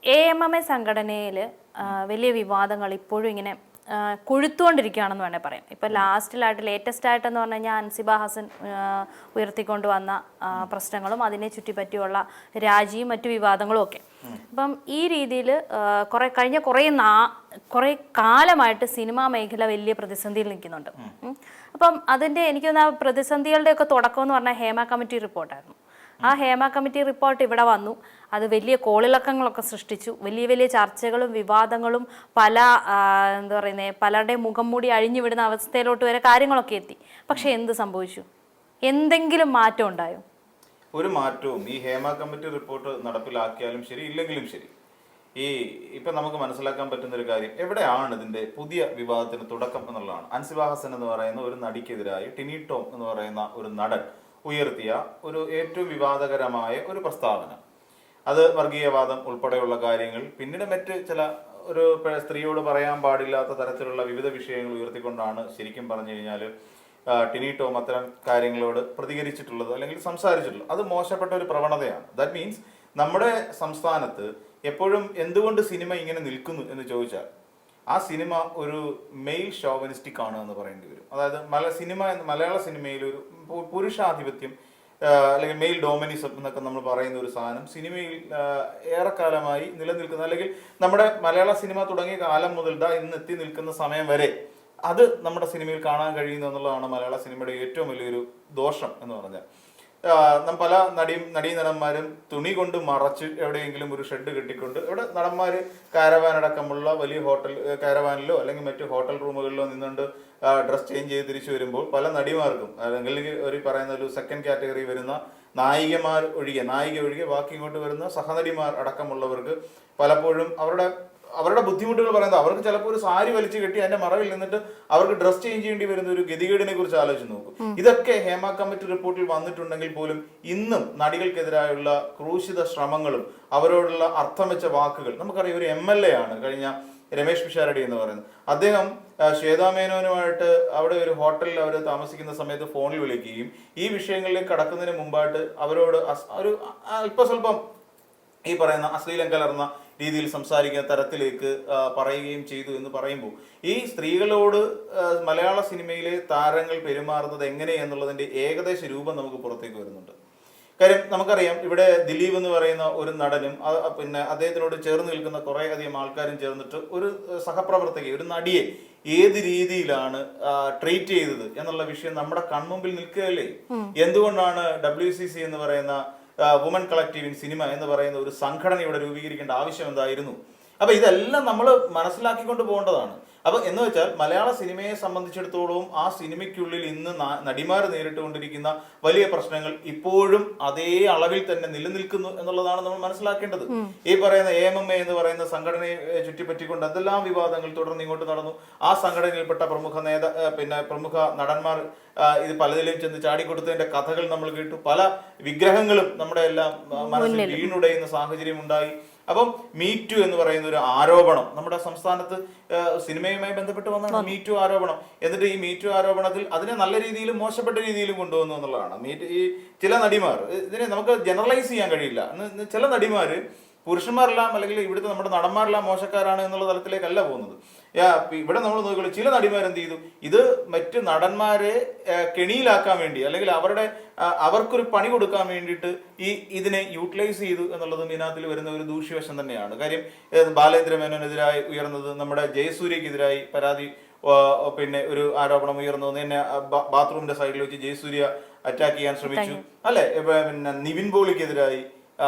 AMMA സംഘടനയിൽ വലിയ വിവാദങ്ങൾ ഇപ്പോഴും ഇങ്ങനെ കൊഴുത്തുകൊണ്ടിരിക്കുകയാണെന്ന് വേണേൽ പറയാം. ഇപ്പോൾ ലേറ്റസ്റ്റ് ആയിട്ടെന്ന് പറഞ്ഞു കഴിഞ്ഞാൽ അൻസിബ ഹസൻ ഉയർത്തിക്കൊണ്ട് വന്ന പ്രശ്നങ്ങളും അതിനെ ചുറ്റിപ്പറ്റിയുള്ള രാജിയും മറ്റു വിവാദങ്ങളും ഒക്കെ. അപ്പം ഈ രീതിയിൽ കഴിഞ്ഞ കുറേ കാലമായിട്ട് സിനിമാ മേഖല വലിയ പ്രതിസന്ധിയിൽ നിൽക്കുന്നുണ്ട്. അപ്പം അതിൻ്റെ എനിക്ക് തോന്നുന്ന പ്രതിസന്ധികളുടെയൊക്കെ തുടക്കം എന്ന് പറഞ്ഞാൽ ഹേമ കമ്മിറ്റി റിപ്പോർട്ടായിരുന്നു. ആ ഹേമ കമ്മിറ്റി റിപ്പോർട്ട് ഇവിടെ വന്നു. അത് വലിയ കോളിളക്കങ്ങളൊക്കെ സൃഷ്ടിച്ചു. വലിയ ചർച്ചകളും വിവാദങ്ങളും പലരുടെ മുഖം മൂടി അഴിഞ്ഞുവിടുന്ന അവസ്ഥയിലോട്ട് വരെ കാര്യങ്ങളൊക്കെ എത്തി. പക്ഷെ എന്ത് സംഭവിച്ചു? എന്തെങ്കിലും മാറ്റം ഉണ്ടായോ? ഒരു മാറ്റവും ഈ ഹേമ കമ്മിറ്റി റിപ്പോർട്ട് നടപ്പിലാക്കിയാലും ശരി ഇല്ലെങ്കിലും ശരി, ഇപ്പം നമുക്ക് മനസ്സിലാക്കാൻ പറ്റുന്ന ഒരു കാര്യം, എവിടെയാണ് ഇതിന്റെ പുതിയ വിവാദത്തിന് തുടക്കം എന്നുള്ളതാണ്. അൻസിബ ഹസൻ എന്ന് പറയുന്ന ഒരു നടിക്കെതിരായി ടിനി ടോം എന്ന് പറയുന്ന ഒരു നടൻ ഉയർത്തിയ ഒരു ഏറ്റവും വിവാദകരമായ ഒരു പ്രസ്താവന. അത് വർഗീയവാദം ഉൾപ്പെടെയുള്ള കാര്യങ്ങൾ, പിന്നീട് മറ്റ് ചില ഒരു സ്ത്രീയോട് പറയാൻ പാടില്ലാത്ത തരത്തിലുള്ള വിവിധ വിഷയങ്ങൾ ഉയർത്തിക്കൊണ്ടാണ് ശരിക്കും പറഞ്ഞു കഴിഞ്ഞാൽ ടിനി ടോം അത്തരം കാര്യങ്ങളോട് പ്രതികരിച്ചിട്ടുള്ളത് അല്ലെങ്കിൽ സംസാരിച്ചിട്ടുള്ളത്. അത് മോശപ്പെട്ട ഒരു പ്രവണതയാണ്. ദാറ്റ് മീൻസ് നമ്മുടെ സംസ്ഥാനത്ത് എപ്പോഴും എന്തുകൊണ്ട് സിനിമ ഇങ്ങനെ നിൽക്കുന്നു എന്ന് ചോദിച്ചാൽ ആ സിനിമ ഒരു മെയിൽ ഷോവനിസ്റ്റിക് ആണ് എന്ന് പറയേണ്ടി വരും. അതായത് മലയാള സിനിമയിൽ ഒരു പുരുഷാധിപത്യം അല്ലെങ്കിൽ മെയിൽ ഡോമിനിസം എന്നൊക്കെ നമ്മൾ പറയുന്ന ഒരു സാധനം സിനിമയിൽ ഏറെക്കാലമായി നിലനിൽക്കുന്ന, അല്ലെങ്കിൽ നമ്മുടെ മലയാള സിനിമ തുടങ്ങിയ കാലം മുതൽ ഇന്ന് എത്തി നിൽക്കുന്ന സമയം വരെ അത് നമ്മുടെ സിനിമയിൽ കാണാൻ കഴിയുന്നു എന്നുള്ളതാണ് മലയാള സിനിമയുടെ ഏറ്റവും വലിയൊരു ദോഷം എന്ന് പറഞ്ഞാൽ. പല നടീനടന്മാരും തുണി കൊണ്ട് മറച്ച് എവിടെയെങ്കിലും ഒരു ഷെഡ് കെട്ടിക്കൊണ്ട് ഇവിടെ നടന്മാർ കാരവാൻ അടക്കമുള്ള വലിയ ഹോട്ടൽ കാരവാനിലോ അല്ലെങ്കിൽ മറ്റു ഹോട്ടൽ റൂമുകളിലോ നിന്നുകൊണ്ട് ഡ്രസ് ചേഞ്ച് ചെയ്ത് തിരിച്ചു വരുമ്പോൾ പല നടിമാർക്കും അല്ലെങ്കിൽ ഒരു പറയുന്ന ഒരു സെക്കൻഡ് കാറ്റഗറി വരുന്ന നായിക ഒഴികെ ബാക്കി ഇങ്ങോട്ട് വരുന്ന സഹനടിമാർ അടക്കമുള്ളവർക്ക് പലപ്പോഴും അവരുടെ ബുദ്ധിമുട്ടുകൾ പറയുന്നത്, അവർക്ക് ചിലപ്പോൾ ഒരു സാരി വലിച്ചു കെട്ടി അതിന്റെ മറവിൽ നിന്നിട്ട് അവർക്ക് ഡ്രസ് ചേഞ്ച് ചെയ്യേണ്ടി വരുന്ന ഒരു ഗതികേടിനെ കുറിച്ച് ആലോചിച്ച് നോക്കും. ഇതൊക്കെ ഹേമ കമ്മിറ്റി റിപ്പോർട്ടിൽ വന്നിട്ടുണ്ടെങ്കിൽ പോലും ഇന്നും നടികൾക്കെതിരായുള്ള ക്രൂശിത ശ്രമങ്ങളും അവരോടുള്ള അർത്ഥം വെച്ച വാക്കുകൾ നമുക്കറിയാം. ഒരു MLA ആണ് കഴിഞ്ഞ രമേശ് പിഷാരടി എന്ന് പറയുന്നത്. അദ്ദേഹം ശ്വേതാ മേനോനുമായിട്ട് അവിടെ ഒരു ഹോട്ടലിൽ അവർ താമസിക്കുന്ന സമയത്ത് ഫോണിൽ വിളിക്കുകയും ഈ വിഷയങ്ങളിലേക്ക് കടക്കുന്നതിന് മുമ്പായിട്ട് അവരോട് ഒരു അല്പസ്വല്പം ഈ പറയുന്ന അശ്ലീലം കലർന്ന രീതിയിൽ സംസാരിക്കുന്ന തരത്തിലേക്ക് പറയുകയും ചെയ്തു എന്ന് പറയുമ്പോൾ ഈ സ്ത്രീകളോട് മലയാള സിനിമയിലെ താരങ്ങൾ പെരുമാറുന്നത് എങ്ങനെ എന്നുള്ളതിന്റെ ഏകദേശ രൂപം നമുക്ക് പുറത്തേക്ക് വരുന്നുണ്ട്. കാര്യം നമുക്കറിയാം, ഇവിടെ ദിലീപ് എന്ന് പറയുന്ന ഒരു നടനും പിന്നെ അദ്ദേഹത്തിനോട് ചേർന്ന് നിൽക്കുന്ന കുറെ അധികം ആൾക്കാരും ചേർന്നിട്ട് ഒരു സഹപ്രവർത്തക ഒരു നടിയെ ഏത് രീതിയിലാണ് ട്രീറ്റ് ചെയ്തത് എന്നുള്ള വിഷയം നമ്മുടെ കൺമുമ്പിൽ നിൽക്കുകയല്ലേ. എന്തുകൊണ്ടാണ് WCC എന്ന് പറയുന്ന വുമൻ കളക്റ്റീവ് ഇൻ സിനിമ എന്ന് പറയുന്ന ഒരു സംഘടന ഇവിടെ രൂപീകരിക്കേണ്ട ആവശ്യം എന്തായിരുന്നു? അപ്പൊ ഇതെല്ലാം നമ്മൾ മനസ്സിലാക്കിക്കൊണ്ട് പോകേണ്ടതാണ്. അപ്പൊ എന്ന് വെച്ചാൽ മലയാള സിനിമയെ സംബന്ധിച്ചിടത്തോളം ആ സിനിമയ്ക്കുള്ളിൽ ഇന്ന് നടിമാർ നേരിട്ടുകൊണ്ടിരിക്കുന്ന വലിയ പ്രശ്നങ്ങൾ ഇപ്പോഴും അതേ അളവിൽ തന്നെ നിലനിൽക്കുന്നു എന്നുള്ളതാണ് നമ്മൾ മനസ്സിലാക്കേണ്ടത്. ഈ പറയുന്ന AMMA എന്ന് പറയുന്ന സംഘടനയെ ചുറ്റിപ്പറ്റിക്കൊണ്ട് എന്തെല്ലാം വിവാദങ്ങൾ തുടർന്ന് ഇങ്ങോട്ട് നടന്നു. ആ സംഘടനയിൽപ്പെട്ട പ്രമുഖ നടന്മാർ ഇത് പലതിലും ചെന്ന് ചാടിക്കൊടുത്തതിന്റെ കഥകൾ നമ്മൾ കേട്ടു. പല വിഗ്രഹങ്ങളും നമ്മുടെ എല്ലാം മനസ്സിൽ വീണുടയുന്ന സാഹചര്യം ഉണ്ടായി. അപ്പം മീറ്റു എന്ന് പറയുന്ന ഒരു ആരോപണം നമ്മുടെ സംസ്ഥാനത്ത് സിനിമയുമായി ബന്ധപ്പെട്ട് വന്ന മീറ്റു ആരോപണം. എന്നിട്ട് ഈ മീറ്റു ആരോപണത്തിൽ അതിനെ നല്ല രീതിയിലും മോശപ്പെട്ട രീതിയിലും കൊണ്ടുവന്നു എന്നുള്ളതാണ്. ഈ ചില നടിമാർ, ഇതിനെ നമുക്ക് ജനറലൈസ് ചെയ്യാൻ കഴിയില്ല. ചില നടിമാര് പുരുഷന്മാരെല്ലാം അല്ലെങ്കിൽ ഇവിടുത്തെ നമ്മുടെ നടന്മാരെല്ലാം മോശക്കാരാണ് എന്നുള്ള തലത്തിലേക്കല്ല പോകുന്നത്. ഇവിടെ നമ്മൾ നോക്കിയുള്ളൂ, ചില നടിമാർ എന്ത് ചെയ്തു, ഇത് മറ്റ് നടന്മാരെ കെണിയിലാക്കാൻ വേണ്ടി അല്ലെങ്കിൽ അവർക്കൊരു പണി കൊടുക്കാൻ വേണ്ടിയിട്ട് ഇതിനെ യൂട്ടിലൈസ് ചെയ്തു എന്നുള്ളതും ഇതിനകത്തിൽ വരുന്ന ഒരു ദൂഷ്യവശം തന്നെയാണ്. കാര്യം ബാലേന്ദ്ര മേനോനെതിരായി ഉയർന്നത്, നമ്മുടെ ജയസൂര്യക്കെതിരായി പരാതി പിന്നെ ഒരു ആരോപണം ഉയർന്നു. എന്നെ ബാത്റൂമിന്റെ സൈഡിൽ വെച്ച് ജയസൂര്യ അറ്റാക്ക് ചെയ്യാൻ ശ്രമിച്ചു അല്ലെ. പിന്നെ നിവിൻ പോളിക്കെതിരായി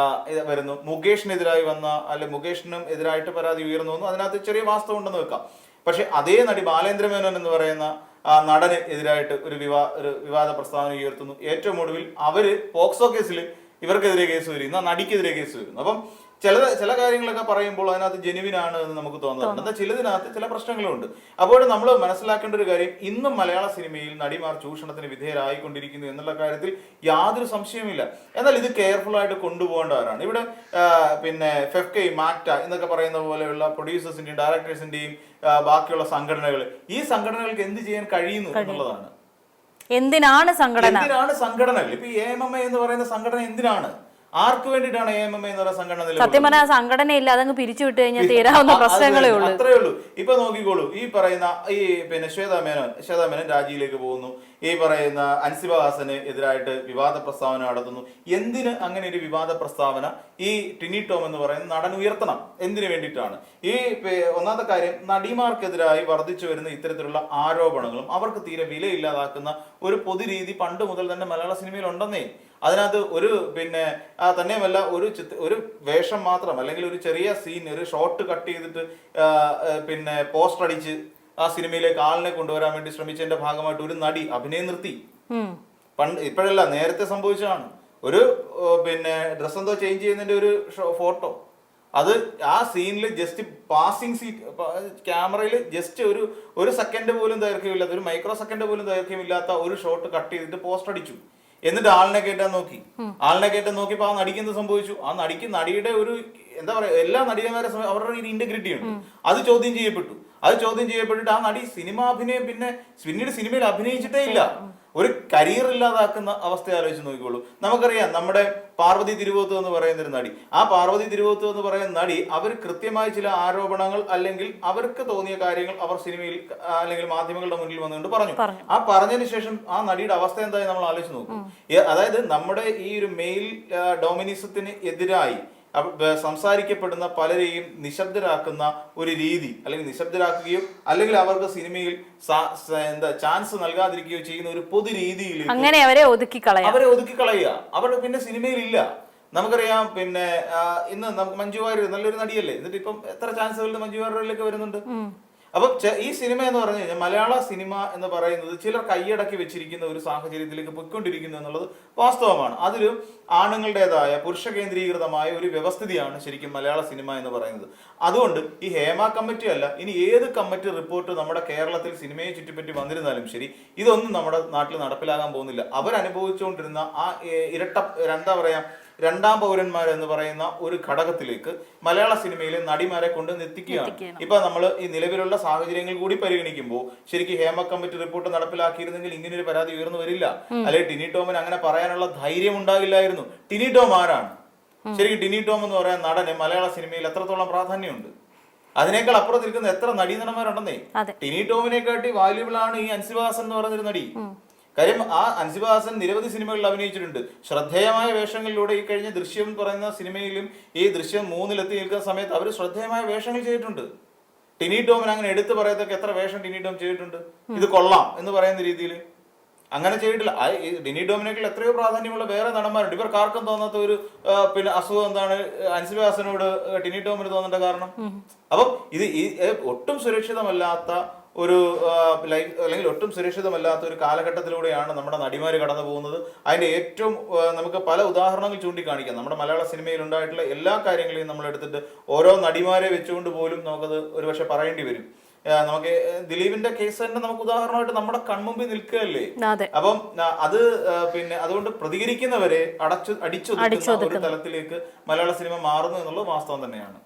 വരുന്നു. മുകേഷിനെതിരായി വന്ന മുകേഷിനും എതിരായിട്ട് പരാതി ഉയർന്നു വന്നു. അതിനകത്ത് ചെറിയ വാസ്തവം ഉണ്ടെന്ന് വെക്കാം. പക്ഷെ അതേ നടി ബാലേന്ദ്ര മേനോൻ എന്ന് പറയുന്ന നടന് എതിരായിട്ട് ഒരു വിവാദ പ്രസ്താവന ഉയർത്തുന്നു. ഏറ്റവും ഒടുവിൽ അവര് പോക്സോ കേസിൽ ഇവർക്കെതിരെ കേസ് വരുന്നു, നടിക്കെതിരെ കേസ് വരുന്നു. അപ്പം ചില കാര്യങ്ങളൊക്കെ പറയുമ്പോൾ അതിനകത്ത് ജെനുവിനാണ് എന്ന് നമുക്ക് തോന്നുന്നുണ്ട്. എന്നാൽ ചിലതിനകത്ത് ചില പ്രശ്നങ്ങളുണ്ട്. അപ്പോൾ നമ്മൾ മനസ്സിലാക്കേണ്ട ഒരു കാര്യം, ഇന്നും മലയാള സിനിമയിൽ നടിമാർ ചൂഷണത്തിന് വിധേയരായിക്കൊണ്ടിരിക്കുന്നു എന്നുള്ള കാര്യത്തിൽ യാതൊരു സംശയമില്ല. എന്നാൽ ഇത് കെയർഫുൾ ആയിട്ട് കൊണ്ടുപോകേണ്ടവരാണ്. ഇവിടെ പിന്നെ ഫെഫ്കെ, മാക്ട എന്നൊക്കെ പറയുന്ന പോലെയുള്ള പ്രൊഡ്യൂസേഴ്സിന്റെയും ഡയറക്ടേഴ്സിന്റെയും ബാക്കിയുള്ള സംഘടനകൾ, ഈ സംഘടനകൾക്ക് എന്ത് ചെയ്യാൻ കഴിയുന്നു എന്നുള്ളതാണ്. എന്തിനാണ് സംഘടനകൾ? ഇപ്പൊ AMMA എന്ന് പറയുന്ന സംഘടന എന്തിനാണ്? ആർക്ക് വേണ്ടിയിട്ടാണ് AMMA എന്ന് പറയുന്ന സംഘടന നിലകൊള്ളുന്നത്? സത്യം പറഞ്ഞാൽ സംഘടനയില്ല, അതങ്ങ് പിരിച്ചു വിട്ട് കഴിഞ്ഞാൽ തീരാവുന്ന പ്രശ്നങ്ങളേ ഉള്ളൂ. അത്രേ ഉള്ളൂ. ഇപ്പൊ നോക്കിക്കോളൂ, ഈ പറയുന്ന ഈ പിന്നെ ശ്വേതാ മേനോൻ രാജിയിലേക്ക് പോകുന്നു, ഈ പറയുന്ന അൻസിബ ഹാസന് എതിരായിട്ട് വിവാദ പ്രസ്താവന നടത്തുന്നു. എന്തിന് അങ്ങനെ ഒരു വിവാദ പ്രസ്താവന ഈ ടിനി ടോം എന്ന് പറയുന്ന നടൻ ഉയർത്തണം? എന്തിനു വേണ്ടിയിട്ടാണ്? ഈ ഒന്നാമത്തെ കാര്യം, നടിമാർക്കെതിരായി വർദ്ധിച്ചു വരുന്ന ഇത്തരത്തിലുള്ള ആരോപണങ്ങളും അവർക്ക് തീരെ വിലയില്ലാതാക്കുന്ന ഒരു പൊതുരീതി പണ്ട് മുതൽ തന്നെ മലയാള സിനിമയിൽ ഉണ്ടെന്നേ. അതിനകത്ത് ഒരു പിന്നെ തന്നെയുമല്ല, ഒരു വേഷം മാത്രം അല്ലെങ്കിൽ ഒരു ചെറിയ സീൻ, ഒരു ഷോട്ട് കട്ട് ചെയ്തിട്ട് പിന്നെ പോസ്റ്റർ അടിച്ച് ആ സിനിമയിലേക്ക് ആളിനെ കൊണ്ടുവരാൻ വേണ്ടി ശ്രമിച്ചതിന്റെ ഭാഗമായിട്ട് ഒരു നടി അഭിനയം നിർത്തി. ഇപ്പോഴല്ല, നേരത്തെ സംഭവിച്ചതാണ്. ഒരു പിന്നെ ഡ്രസ് എന്തോ ചേഞ്ച് ചെയ്യുന്നതിന്റെ ഒരു ഫോട്ടോ, അത് ആ സീനിൽ ജസ്റ്റ് പാസിംഗ് ക്യാമറയിൽ ജസ്റ്റ് ഒരു സെക്കൻഡ് പോലും ദൈർഘ്യമില്ലാത്ത, ഒരു മൈക്രോ സെക്കൻഡ് പോലും ദൈർഘ്യമില്ലാത്ത ഒരു ഷോട്ട് കട്ട് ചെയ്തിട്ട് പോസ്റ്റർ അടിച്ചു. എന്നിട്ട് ആളിനെ കയറ്റാൻ നോക്കിയപ്പോ ആ നടിക്ക് എന്ത് സംഭവിച്ചു? ആ നടിയുടെ ഒരു എന്താ പറയാ, എല്ലാ നടികന്മാരെ അവരുടെ ഒരു ഇന്റഗ്രിറ്റി ഉണ്ട്, അത് ചോദ്യം ചെയ്യപ്പെട്ടിട്ട് ആ നടി പിന്നീട് സിനിമയിൽ അഭിനയിച്ചിട്ടേ ഇല്ല. ഒരു കരിയർ ഇല്ലാതാക്കുന്ന അവസ്ഥ ആലോചിച്ച് നോക്കിക്കോളൂ. നമുക്കറിയാം, നമ്മുടെ പാർവതി തിരുവോത്ത് എന്ന് പറയുന്ന ഒരു നടി, ആ പാർവതി തിരുവോത്ത് എന്ന് പറയുന്ന നടി അവർ കൃത്യമായി ചില ആരോപണങ്ങൾ അല്ലെങ്കിൽ അവർക്ക് തോന്നിയ കാര്യങ്ങൾ അവർ സിനിമയിൽ അല്ലെങ്കിൽ മാധ്യമങ്ങളുടെ മുന്നിൽ വന്നുകൊണ്ട് പറഞ്ഞു. ആ പറഞ്ഞതിന് ശേഷം ആ നടിയുടെ അവസ്ഥ എന്തായി നമ്മൾ ആലോചിച്ച് നോക്കും. അതായത് നമ്മുടെ ഈ ഒരു മെയിൽ ഡോമിനിസത്തിന് എതിരായി സംസാരിക്കപ്പെടുന്ന പലരെയും നിശബ്ദരാക്കുന്ന ഒരു രീതി, അല്ലെങ്കിൽ നിശബ്ദരാക്കുകയോ അല്ലെങ്കിൽ അവർക്ക് സിനിമയിൽ ചാൻസ് നൽകാതിരിക്കുകയോ ചെയ്യുന്ന ഒരു പൊതു രീതിയിൽ അവരെ ഒതുക്കി കളയുക. അവർ പിന്നെ സിനിമയിൽ ഇല്ല. നമുക്കറിയാം, പിന്നെ ഇന്ന് നമുക്ക് മഞ്ജു വാര്യർ നല്ലൊരു നടിയല്ലേ, എന്നിട്ട് ഇപ്പം എത്ര ചാൻസുകൾ മഞ്ജു വാര്യറിലേക്ക് വരുന്നുണ്ട്. അപ്പൊ ഈ സിനിമ എന്ന് പറഞ്ഞു കഴിഞ്ഞാൽ, മലയാള സിനിമ എന്ന് പറയുന്നത് ചിലർ കൈയടക്കി വെച്ചിരിക്കുന്ന ഒരു സാഹചര്യത്തിലേക്ക് പൊയ്ക്കൊണ്ടിരിക്കുന്നു എന്നുള്ളത് വാസ്തവമാണ്. അതിലും ആണുങ്ങളുടേതായ പുരുഷ കേന്ദ്രീകൃതമായ ഒരു വ്യവസ്ഥിതിയാണ് ശരിക്കും മലയാള സിനിമ എന്ന് പറയുന്നത്. അതുകൊണ്ട് ഈ ഹേമ കമ്മിറ്റി അല്ല, ഇനി ഏത് കമ്മിറ്റി റിപ്പോർട്ട് നമ്മുടെ കേരളത്തിൽ സിനിമയെ ചുറ്റിപ്പറ്റി വന്നിരുന്നാലും ശരി, ഇതൊന്നും നമ്മുടെ നാട്ടിൽ നടപ്പിലാകാൻ പോകുന്നില്ല. അവരനുഭവിച്ചുകൊണ്ടിരുന്ന ആ രണ്ടാം പൗരന്മാർ എന്ന് പറയുന്ന ഒരു ഘടകത്തിലേക്ക് മലയാള സിനിമയിലെ നടിമാരെ കൊണ്ട് എത്തിക്കുകയാണ്. ഇപ്പൊ നമ്മൾ ഈ നിലവിലുള്ള സാഹചര്യങ്ങൾ കൂടി പരിഗണിക്കുമ്പോൾ ശരിക്കും ഹേമ കമ്മിറ്റി റിപ്പോർട്ട് നടപ്പിലാക്കിയിരുന്നെങ്കിൽ ഇങ്ങനെ ഒരു പരാതി ഉയർന്നു വരില്ല. അല്ലെങ്കിൽ ടിനി ടോമിന് അങ്ങനെ പറയാനുള്ള ധൈര്യം ഉണ്ടാകില്ലായിരുന്നു. ടിനി ടോം ആരാണ്? ശരിക്കും ടിനി ടോം എന്ന് പറയുന്ന നടന് മലയാള സിനിമയിൽ എത്രത്തോളം പ്രാധാന്യമുണ്ട്? അതിനേക്കാൾ അപ്പുറത്ത് നിൽക്കുന്ന എത്ര നടീനടന്മാരുണ്ടെന്നേ. ടിനി ടോമിനെക്കാട്ടി വാല്യുബിൾ ആണ് ഈ അൻസിബ ഹാസൻ എന്ന് പറയുന്നൊരു നടി. കാര്യം, ആ അൻസിബ ഹാസൻ നിരവധി സിനിമകളിൽ അഭിനയിച്ചിട്ടുണ്ട്. ശ്രദ്ധേയമായ വേഷങ്ങളിലൂടെ ഈ കഴിഞ്ഞ ദൃശ്യം പറയുന്ന സിനിമയിലും ഈ ദൃശ്യം 3-ലെത്തി നിൽക്കുന്ന സമയത്ത് അവർ ശ്രദ്ധേയമായ വേഷങ്ങൾ ചെയ്തിട്ടുണ്ട്. ടിനി ടോമിന് അങ്ങനെ എടുത്തു പറയത്തൊക്കെ എത്ര വേഷം ടിനി ടോം ചെയ്തിട്ടുണ്ട്, ഇത് കൊള്ളാം എന്ന് പറയുന്ന രീതിയിൽ. അങ്ങനെ ചെയ്തിട്ടില്ല. ടിനി ടോമിനേക്കാൾ എത്രയോ പ്രാധാന്യമുള്ള വേറെ നടന്മാരുണ്ട്. ഇവർക്ക് ആർക്കും തോന്നാത്ത ഒരു പിന്നെ അസുഖം എന്താണ് അൻസിബ ഹാസനോട് ടിനി ടോമിന് തോന്നേണ്ട കാരണം? അപ്പം ഇത് ഒട്ടും സുരക്ഷിതമല്ലാത്ത ഒരു അല്ലെങ്കിൽ ഒട്ടും സുരക്ഷിതമല്ലാത്ത ഒരു കാലഘട്ടത്തിലൂടെയാണ് നമ്മുടെ നടിമാര് കടന്നു പോകുന്നത്. അതിന്റെ ഏറ്റവും നമുക്ക് പല ഉദാഹരണങ്ങൾ ചൂണ്ടിക്കാണിക്കാം. നമ്മുടെ മലയാള സിനിമയിൽ ഉണ്ടായിട്ടുള്ള എല്ലാ കാര്യങ്ങളെയും നമ്മൾ എടുത്തിട്ട് ഓരോ നടിമാരെ വെച്ചുകൊണ്ട് പോലും നമുക്കത് ഒരുപക്ഷെ പറയേണ്ടി വരും. നമുക്ക് ദിലീപിന്റെ കേസ് തന്നെ നമുക്ക് ഉദാഹരണമായിട്ട് നമ്മുടെ കൺമുമ്പിൽ നിൽക്കുകയല്ലേ. അപ്പം അത് പിന്നെ അതുകൊണ്ട് പ്രതികരിക്കുന്നവരെ അടിച്ചൊതുക്കുന്ന ഒരു തലത്തിലേക്ക് മലയാള സിനിമ മാറുന്നു എന്നുള്ളത് വാസ്തവം തന്നെയാണ്.